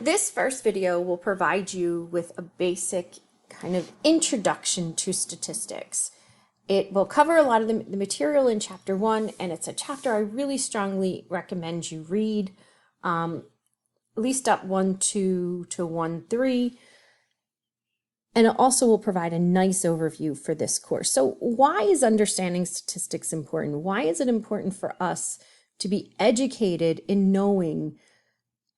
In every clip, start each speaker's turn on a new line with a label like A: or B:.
A: This first video will provide you with a basic kind of introduction to statistics. It will cover a lot of the material in chapter 1, and it's a chapter I really strongly recommend you read, at least up 1.2 to 1.3. And it also will provide a nice overview for this course. So why is understanding statistics important? Why is it important for us to be educated in knowing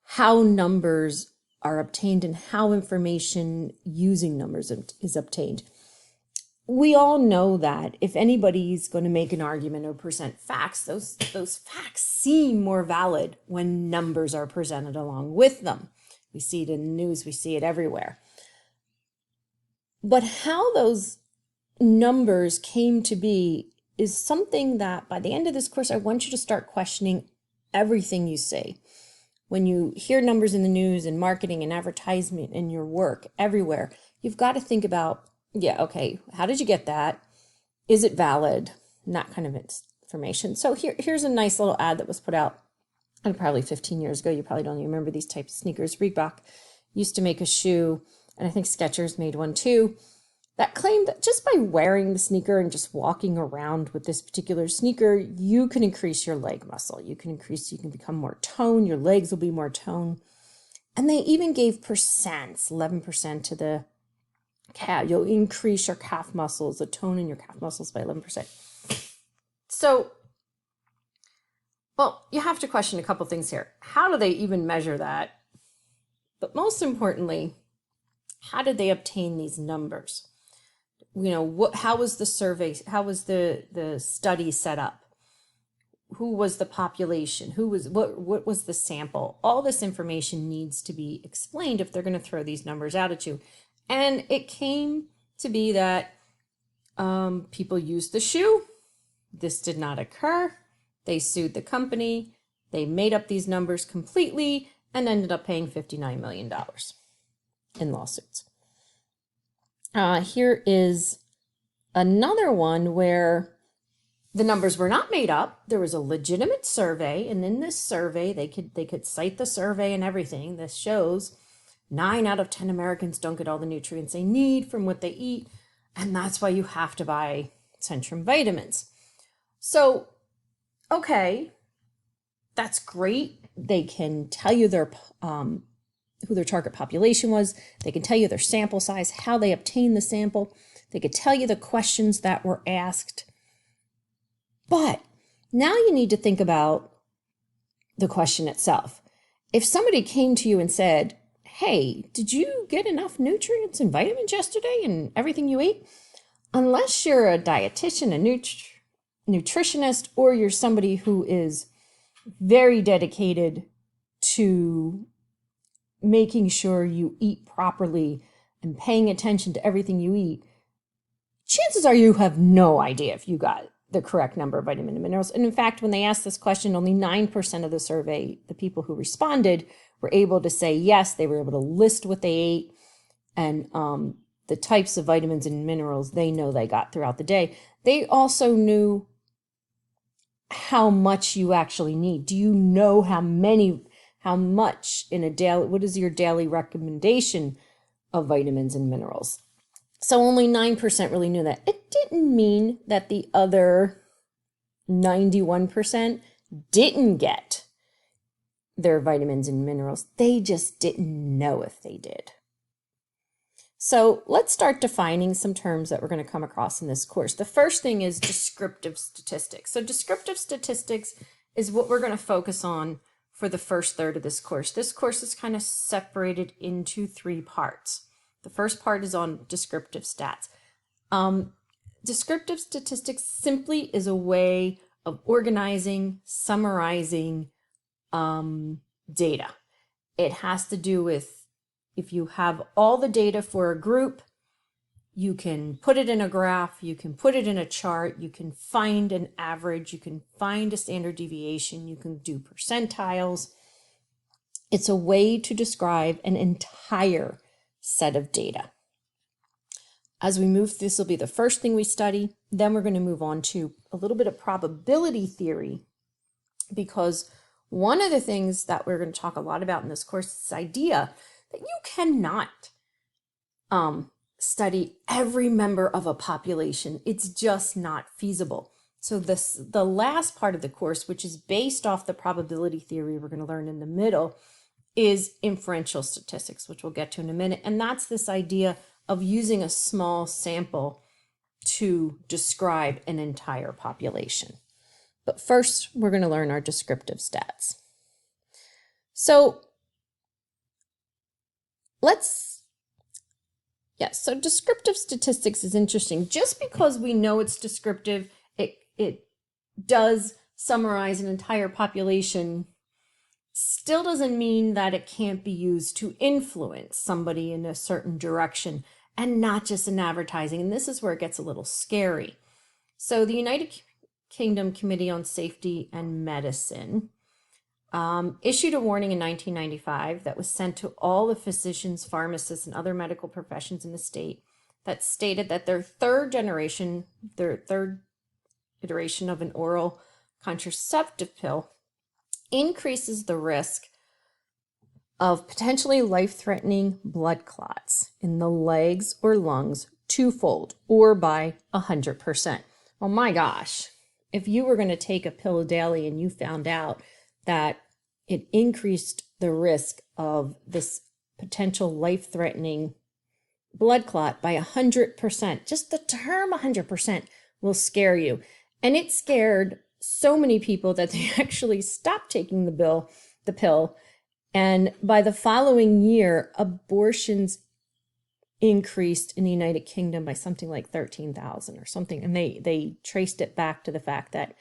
A: how numbers are obtained and how information using numbers is obtained? We all know that if anybody's going to make an argument or present facts, those facts seem more valid when numbers are presented along with them. We see it in the news, we see it everywhere. But how those numbers came to be is something that by the end of this course, I want you to start questioning everything you say. When you hear numbers in the news and marketing and advertisement in your work everywhere, you've got to think about, yeah, okay, how did you get that? Is it valid? And that kind of information. So here's a nice little ad that was put out probably 15 years ago. You probably don't even remember these types of sneakers. Reebok used to make a shoe, and I think Skechers made one too, that claimed that just by wearing the sneaker and just walking around with this particular sneaker, you can increase your leg muscle. You can become more toned, your legs will be more toned. And they even gave percents, 11% to the calf. You'll increase your calf muscles, the tone in your calf muscles by 11%. So, well, you have to question a couple things here. How do they even measure that? But most importantly, how did they obtain these numbers? You know, how was the survey, how was the study set up? Who was the population? What was the sample? All this information needs to be explained if they're going to throw these numbers out at you. And it came to be that people used the shoe. This did not occur. They sued the company. They made up these numbers completely and ended up paying $59 million in lawsuits. Here is another one where the numbers were not made up. There was a legitimate survey, and in this survey, they could cite the survey and everything. This shows 9 out of 10 Americans don't get all the nutrients they need from what they eat, and that's why you have to buy Centrum vitamins. So, okay, that's great. They can tell you who their target population was. They can tell you their sample size, how they obtained the sample. They could tell you the questions that were asked. But now you need to think about the question itself. If somebody came to you and said, hey, did you get enough nutrients and vitamins yesterday and everything you ate? Unless you're a dietitian, a nutritionist, or you're somebody who is very dedicated to making sure you eat properly and paying attention to everything you eat, chances are you have no idea if you got the correct number of vitamins and minerals. And in fact, when they asked this question, only 9% of the survey, the people who responded, were able to say yes. They were able to list what they ate and the types of vitamins and minerals they know they got throughout the day. They also knew how much you actually need. Do you know how much in a daily, what is your daily recommendation of vitamins and minerals? So only 9% really knew that. It didn't mean that the other 91% didn't get their vitamins and minerals. They just didn't know if they did. So let's start defining some terms that we're going to come across in this course. The first thing is descriptive statistics. So descriptive statistics is what we're going to focus on for the first third of this course. This course is kind of separated into 3 parts. The first part is on descriptive stats. Descriptive statistics simply is a way of organizing, summarizing data. It has to do with if you have all the data for a group, you can put it in a graph, you can put it in a chart, you can find an average, you can find a standard deviation, you can do percentiles. It's a way to describe an entire set of data. As we move, this will be the first thing we study. Then we're going to move on to a little bit of probability theory, because One of the things that we're going to talk a lot about in this course is this idea that you cannot study every member of a population. It's just not feasible. So the last part of the course, which is based off the probability theory we're going to learn in the middle, is inferential statistics, which we'll get to in a minute. And that's this idea of using a small sample to describe an entire population. But first, we're going to learn our descriptive stats. So so descriptive statistics is interesting. Just because we know it's descriptive, it does summarize an entire population, still doesn't mean that it can't be used to influence somebody in a certain direction, and not just in advertising. And this is where it gets a little scary. So the United Kingdom Committee on Safety and Medicine issued a warning in 1995 that was sent to all the physicians, pharmacists, and other medical professions in the state that stated that their third iteration of an oral contraceptive pill increases the risk of potentially life-threatening blood clots in the legs or lungs twofold, or by 100%. Oh my gosh, if you were going to take a pill daily and you found out that it increased the risk of this potential life-threatening blood clot by 100%, just the term 100% will scare you. And it scared so many people that they actually stopped taking the pill. And by the following year, abortions increased in the United Kingdom by something like 13,000 or something. And they traced it back to the fact that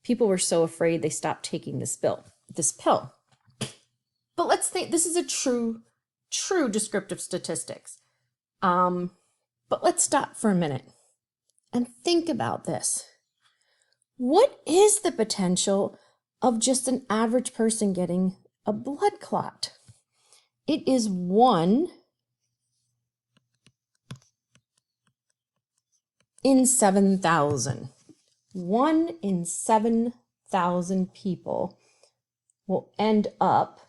A: people were so afraid they stopped taking this pill. But let's think, this is a true descriptive statistics. But let's stop for a minute and think about this. What is the potential of just an average person getting a blood clot? It is 1 in 7,000. 1 in 7,000 people will end up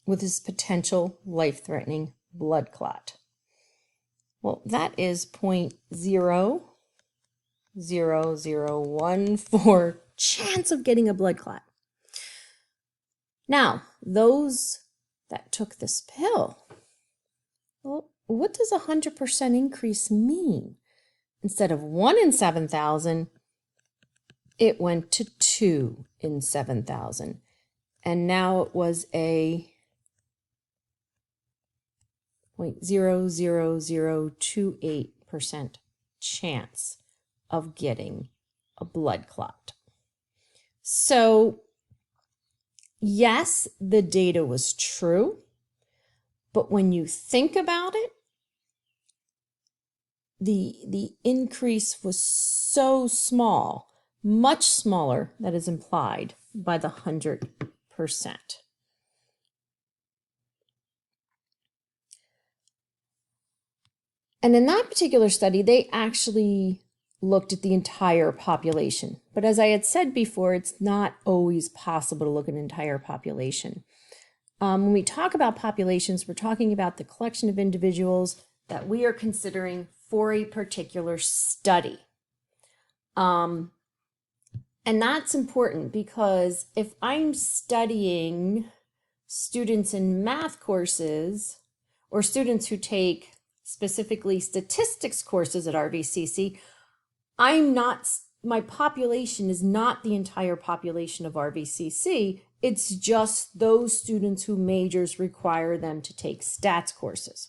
A: with this potential life-threatening blood clot. Well, that is 0.00014 chance of getting a blood clot. Now, those that took this pill, well, what does 100% increase mean? Instead of 1 in 7,000, it went to 2 in 7,000. And now it was a 0.00028% chance of getting a blood clot. So, yes, the data was true, but when you think about it, the increase was so small, much smaller than is implied by the 100%. And in that particular study, they actually looked at the entire population. But as I had said before, it's not always possible to look at an entire population. When we talk about populations, we're talking about the collection of individuals that we are considering for a particular study. And that's important because if I'm studying students in math courses or students who take specifically statistics courses at RVCC, my population is not the entire population of RVCC. It's just those students whose majors require them to take stats courses.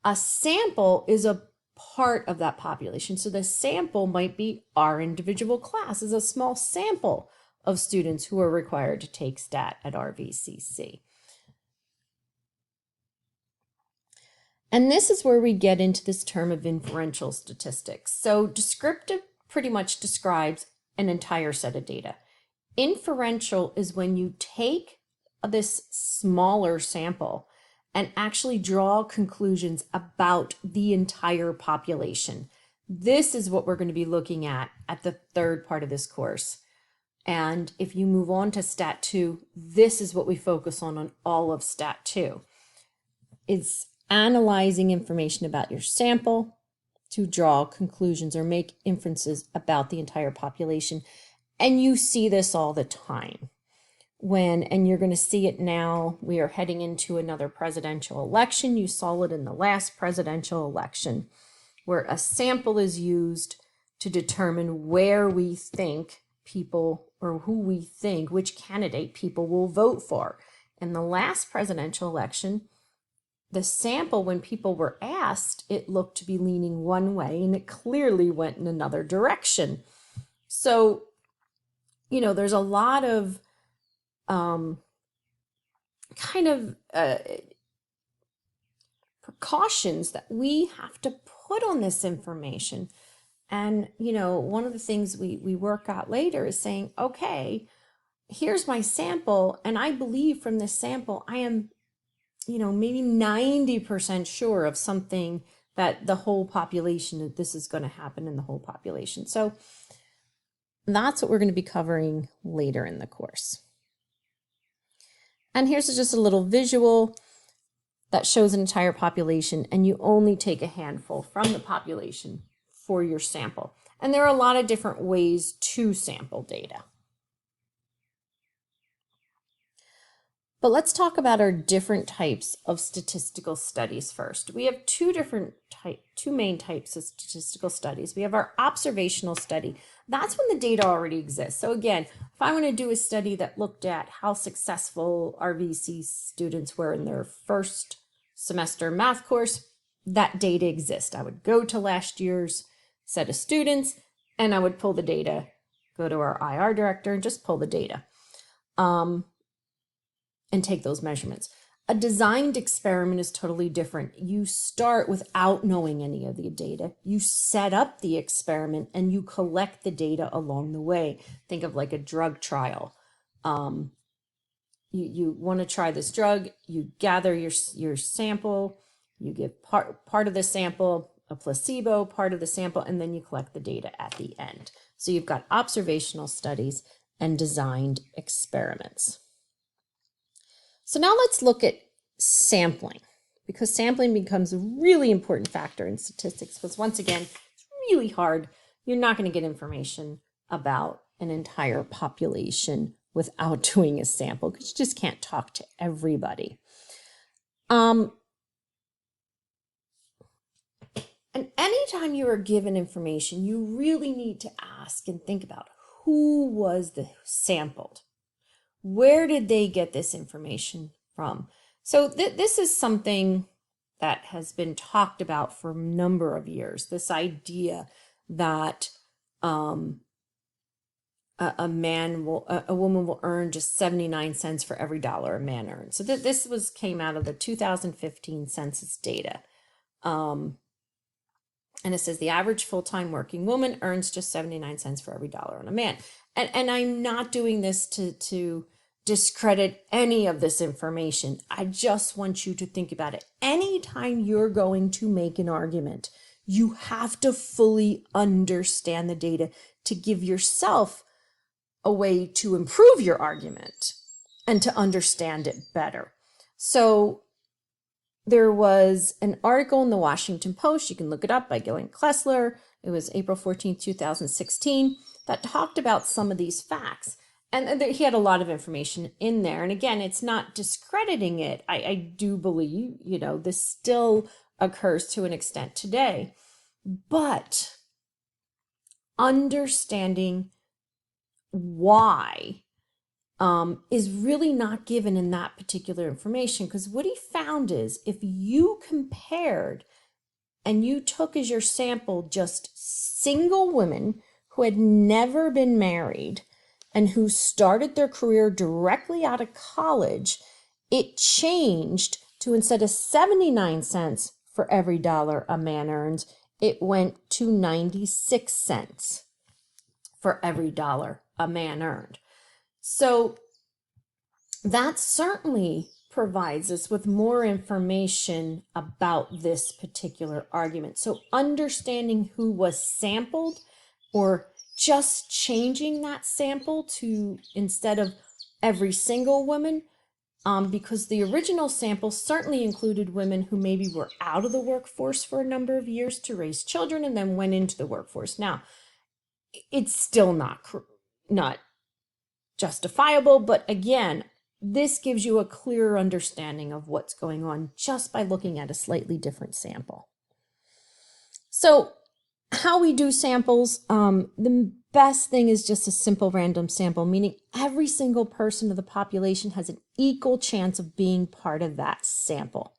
A: A sample is a part of that population. So the sample might be our individual class is a small sample of students who are required to take stat at RVCC. And this is where we get into this term of inferential statistics. So descriptive pretty much describes an entire set of data. Inferential is when you take this smaller sample and actually draw conclusions about the entire population. This is what we're going to be looking at the third part of this course. And if you move on to Stat 2, this is what we focus on all of Stat 2. It's analyzing information about your sample to draw conclusions or make inferences about the entire population. And you see this all the time. And you're going to see it now, we are heading into another presidential election. You saw it in the last presidential election, where a sample is used to determine where we think people, or who we think, which candidate people will vote for. In the last presidential election, the sample, when people were asked, it looked to be leaning one way, and it clearly went in another direction. So, there's a lot of precautions that we have to put on this information. And, one of the things we work out later is saying, okay, here's my sample, and I believe from this sample, I am, maybe 90% sure of something, that the whole population, that this is going to happen in the whole population. So that's what we're going to be covering later in the course. And here's just a little visual that shows an entire population, and you only take a handful from the population for your sample. And there are a lot of different ways to sample data. But let's talk about our different types of statistical studies first. We have two main types of statistical studies. We have our observational study. That's when the data already exists. So again, if I want to do a study that looked at how successful our VC students were in their first semester math course, that data exists. I would go to last year's set of students, and I would pull the data, go to our IR director, and just pull the data. And take those measurements. A designed experiment is totally different. You start without knowing any of the data. You set up the experiment and you collect the data along the way. Think of like a drug trial. You want to try this drug, you gather your sample, you give part of the sample, a placebo, part of the sample, and then you collect the data at the end. So you've got observational studies and designed experiments. So now let's look at sampling, because sampling becomes a really important factor in statistics, because once again, it's really hard. You're not going to get information about an entire population without doing a sample, because you just can't talk to everybody. And anytime you are given information, you really need to ask and think about who was the sampled. Where did they get this information from? So this is something that has been talked about for a number of years, this idea that a woman will earn just 79 cents for every dollar a man earns. So this came out of the 2015 census data. And it says the average full-time working woman earns just 79 cents for every dollar on a man. And I'm not doing this to discredit any of this information. I just want you to think about it. Anytime you're going to make an argument, you have to fully understand the data to give yourself a way to improve your argument and to understand it better. So there was an article in the Washington Post, you can look it up, by Gillian Klessler. It was April 14, 2016, that talked about some of these facts. And he had a lot of information in there. And again, it's not discrediting it. I do believe, this still occurs to an extent today. But understanding why is really not given in that particular information. Because what he found is if you compared and you took as your sample just single women who had never been married and who started their career directly out of college, it changed to, instead of 79 cents for every dollar a man earns, it went to 96 cents for every dollar a man earned. So that certainly provides us with more information about this particular argument. So understanding who was sampled or just changing that sample to instead of every single woman, because the original sample certainly included women who maybe were out of the workforce for a number of years to raise children and then went into the workforce. Now, it's still not justifiable, but again, this gives you a clearer understanding of what's going on just by looking at a slightly different sample. So how we do samples, the best thing is just a simple random sample, meaning every single person of the population has an equal chance of being part of that sample.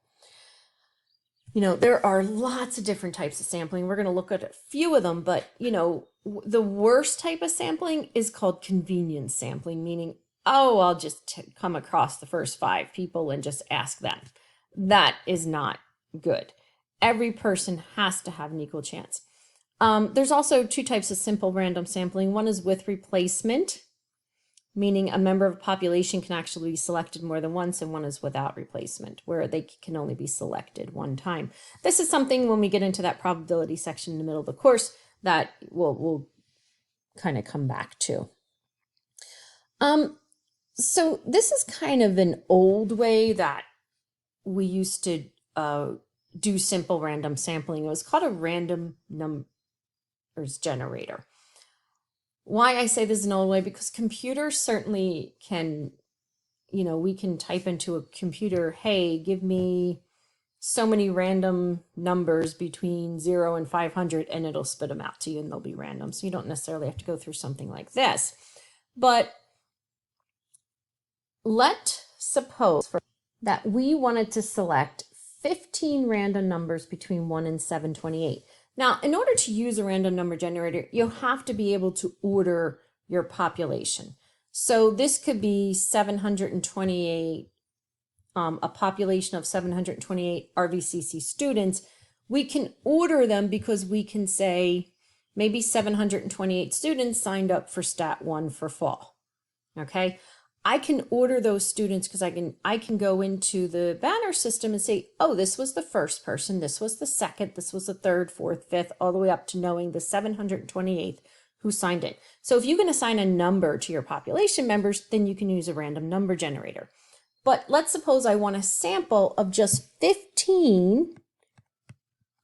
A: You know, there are lots of different types of sampling. We're going to look at a few of them, but you know, the worst type of sampling is called convenience sampling, meaning, oh, I'll just come across the first 5 people and just ask them. That is not good. Every person has to have an equal chance. There's also 2 types of simple random sampling. One is with replacement, meaning a member of a population can actually be selected more than once, and one is without replacement, where they can only be selected one time. This is something when we get into that probability section in the middle of the course that we'll kind of come back to. So this is kind of an old way that we used to do simple random sampling. It was called a random numbers generator. Why I say this is an old way, because computers certainly can, you know, we can type into a computer, hey, give me so many random numbers between 0 and 500, and it'll spit them out to you, and they'll be random. So you don't necessarily have to go through something like this. But let's suppose that we wanted to select 15 random numbers between 1 and 728. Now, in order to use a random number generator, you have to be able to order your population. So this could be 728, a population of 728 RVCC students. We can order them because we can say maybe 728 students signed up for Stat 1 for fall. Okay, I can order those students because I can go into the banner system and say, oh, this was the first person, this was the second, this was the third, fourth, fifth, all the way up to knowing the 728th who signed in. So if you can assign a number to your population members, then you can use a random number generator. But let's suppose I want a sample of just 15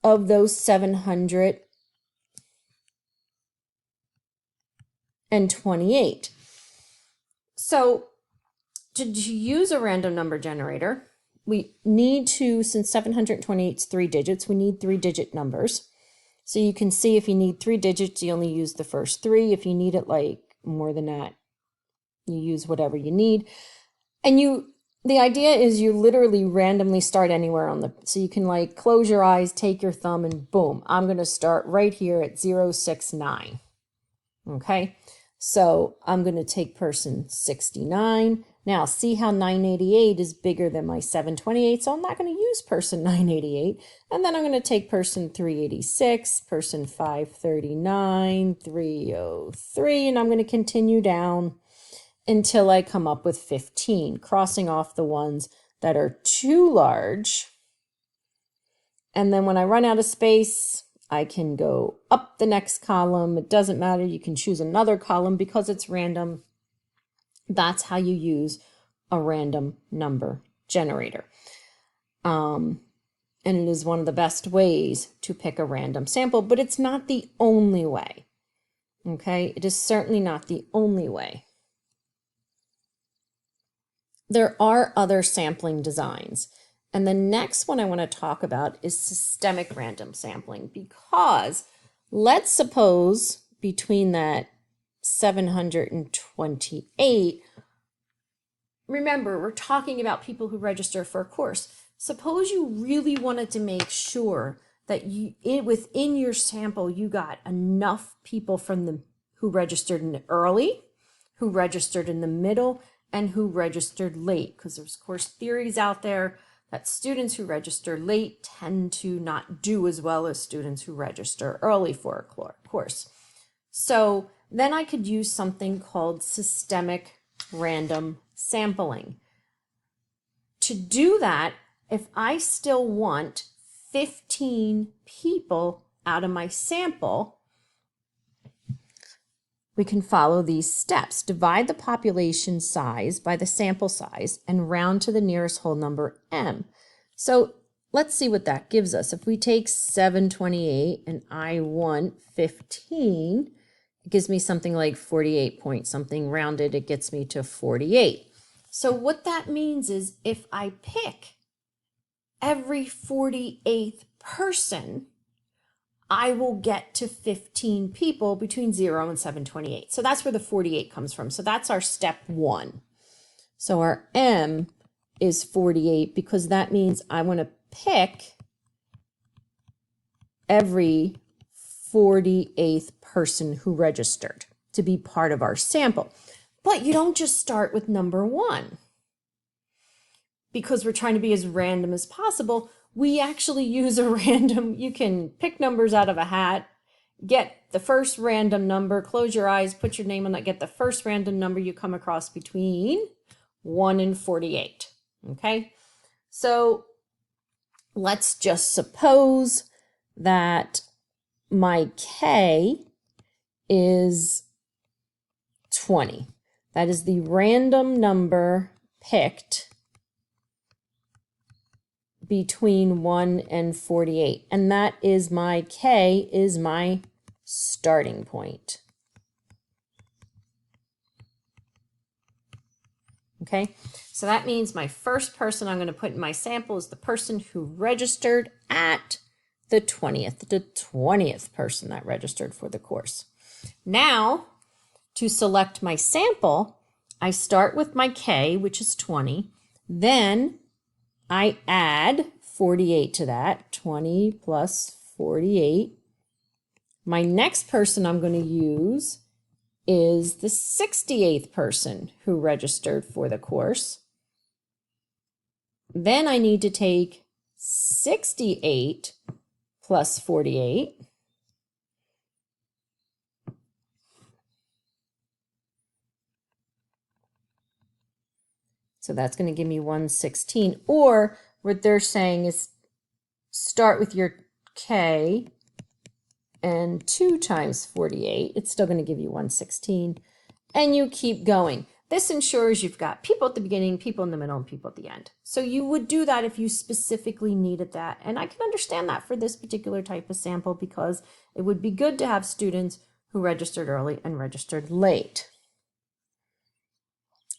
A: of those 728. So to use a random number generator, we need to, since 728 is 3 digits, we need 3-digit numbers. So you can see if you need 3 digits, you only use the first 3. If you need it like more than that, you use whatever you need. And the idea is you literally randomly start anywhere on so you can like close your eyes, take your thumb, and boom, I'm going to start right here at 069. Okay. So I'm going to take person 69. Now see how 988 is bigger than my 728. So I'm not going to use person 988. And then I'm going to take person 386, person 539, 303, and I'm going to continue down until I come up with 15, crossing off the ones that are too large. And then when I run out of space, I can go up the next column. It doesn't matter. You can choose another column because it's random. That's how you use a random number generator. And it is one of the best ways to pick a random sample, but it's not the only way. Okay, it is certainly not the only way. There are other sampling designs. And the next one I want to talk about is systemic random sampling, because let's suppose between that 728, remember, we're talking about people who register for a course. Suppose you really wanted to make sure that within your sample, you got enough people who registered in the early, who registered in the middle, and who registered late, because there's course theories out there that students who register late tend to not do as well as students who register early for a course. So then I could use something called systemic random sampling. To do that, if I still want 15 people out of my sample, we can follow these steps. Divide the population size by the sample size and round to the nearest whole number m. So let's see what that gives us. If we take 728 and I want 15, it gives me something like 48 point something rounded. It gets me to 48. So what that means is if I pick every 48th person, I will get to 15 people between 0 and 728. So that's where the 48 comes from. So that's our step 1. So our M is 48 because that means I want to pick every 48th person who registered to be part of our sample. But you don't just start with number 1. Because we're trying to be as random as possible, we actually use a random, you can pick numbers out of a hat, get the first random number, close your eyes, put your name on that, get the first random number you come across between 1 and 48. Okay, so let's just suppose that my K is 20. That is the random number picked between 1 and 48. And that is my K is my starting point. Okay, so that means my first person I'm going to put in my sample is the person who registered at the 20th person that registered for the course. Now, to select my sample, I start with my K, which is 20. Then I add 48 to that, 20 plus 48. My next person I'm going to use is the 68th person who registered for the course. Then I need to take 68 plus 48. So that's going to give me 116. Or what they're saying is start with your K and 2 times 48. It's still going to give you 116. And you keep going. This ensures you've got people at the beginning, people in the middle, and people at the end. So you would do that if you specifically needed that. And I can understand that for this particular type of sample because it would be good to have students who registered early and registered late.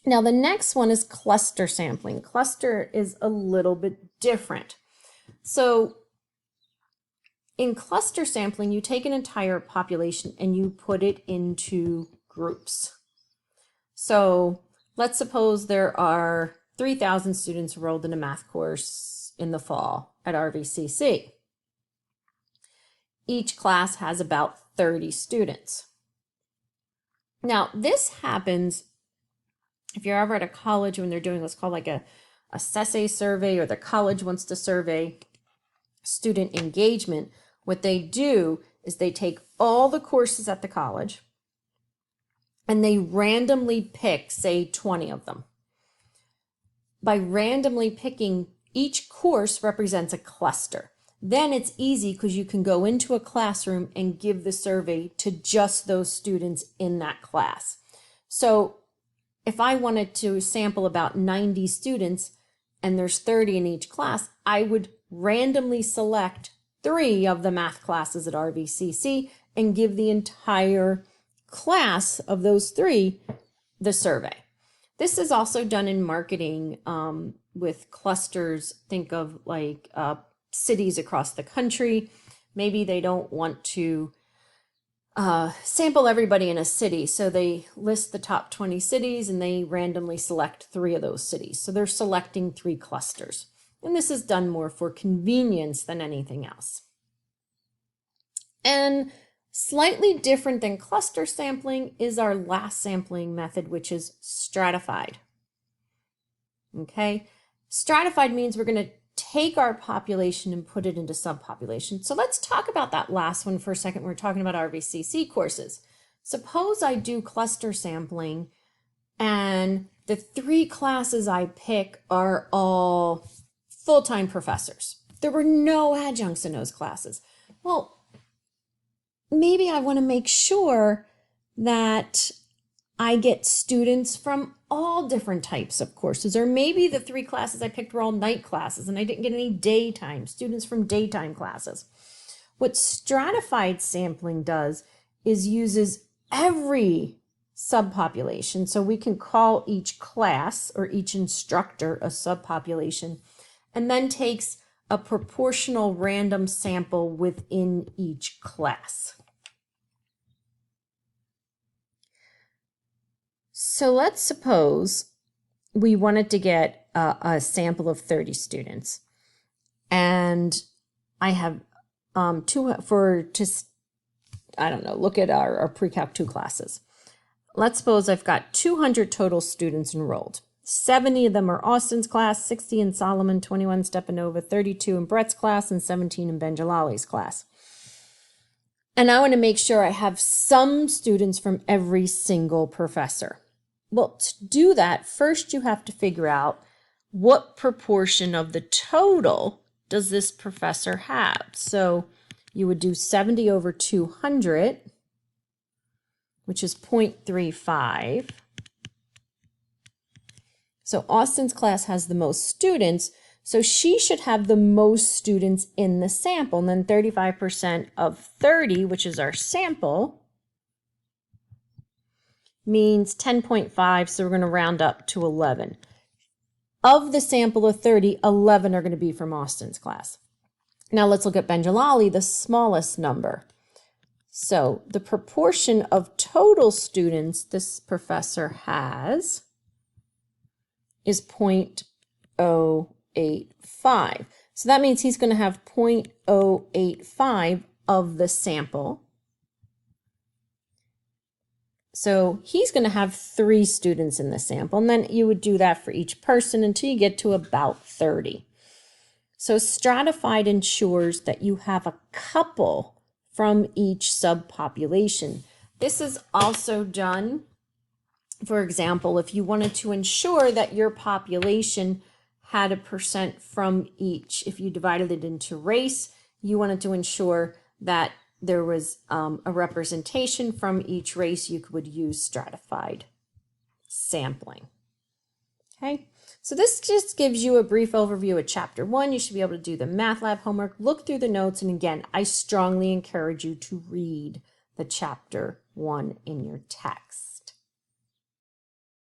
A: Now, the next one is cluster sampling. Cluster is a little bit different. So in cluster sampling, you take an entire population and you put it into groups. So let's suppose there are 3,000 students enrolled in a math course in the fall at RVCC. Each class has about 30 students. Now, this happens if you're ever at a college when they're doing what's called like a SESE survey, or the college wants to survey student engagement. What they do is they take all the courses at the college and they randomly pick, say, 20 of them. By randomly picking, each course represents a cluster. Then it's easy because you can go into a classroom and give the survey to just those students in that class. So if I wanted to sample about 90 students and there's 30 in each class, I would randomly select 3 of the math classes at RVCC and give the entire class of those 3 the survey. This is also done in marketing with clusters. Think of like cities across the country. Maybe they don't want to sample everybody in a city, so they list the top 20 cities and they randomly select 3 of those cities. So they're selecting 3 clusters. And this is done more for convenience than anything else. And slightly different than cluster sampling is our last sampling method, which is stratified. Okay, stratified means we're going to take our population and put it into subpopulations. So let's talk about that last one for a second. We're talking about RVCC courses. Suppose I do cluster sampling and the 3 classes I pick are all full-time professors. There were no adjuncts in those classes. Well, maybe I want to make sure that I get students from all different types of courses, or maybe the 3 classes I picked were all night classes and I didn't get any daytime, students from daytime classes. What stratified sampling does is uses every subpopulation. So we can call each class or each instructor a subpopulation, and then takes a proportional random sample within each class. So let's suppose we wanted to get a sample of 30 students, and I have look at our pre-calc 2 classes. Let's suppose I've got 200 total students enrolled. 70 of them are Austin's class, 60 in Solomon, 21 Stepanova, 32 in Brett's class, and 17 in Benjalali's class. And I want to make sure I have some students from every single professor. Well, to do that, first you have to figure out what proportion of the total does this professor have. So you would do 70 over 200, which is 0.35. So Austin's class has the most students, so she should have the most students in the sample. And then 35% of 30, which is our sample, means 10.5, so we're going to round up to 11. Of the sample of 30, 11 are going to be from Austin's class. Now let's look at Benjalali, the smallest number. So the proportion of total students this professor has is 0.085. So that means he's going to have 0.085 of the sample. So he's going to have 3 students in the sample, and then you would do that for each person until you get to about 30. So stratified ensures that you have a couple from each subpopulation. This is also done, for example, if you wanted to ensure that your population had a percent from each. If you divided it into race, you wanted to ensure that there was a representation from each race. You would use stratified sampling. Okay, so this just gives you a brief overview of Chapter 1. You should be able to do the math lab homework, look through the notes, and again, I strongly encourage you to read the Chapter 1 in your text.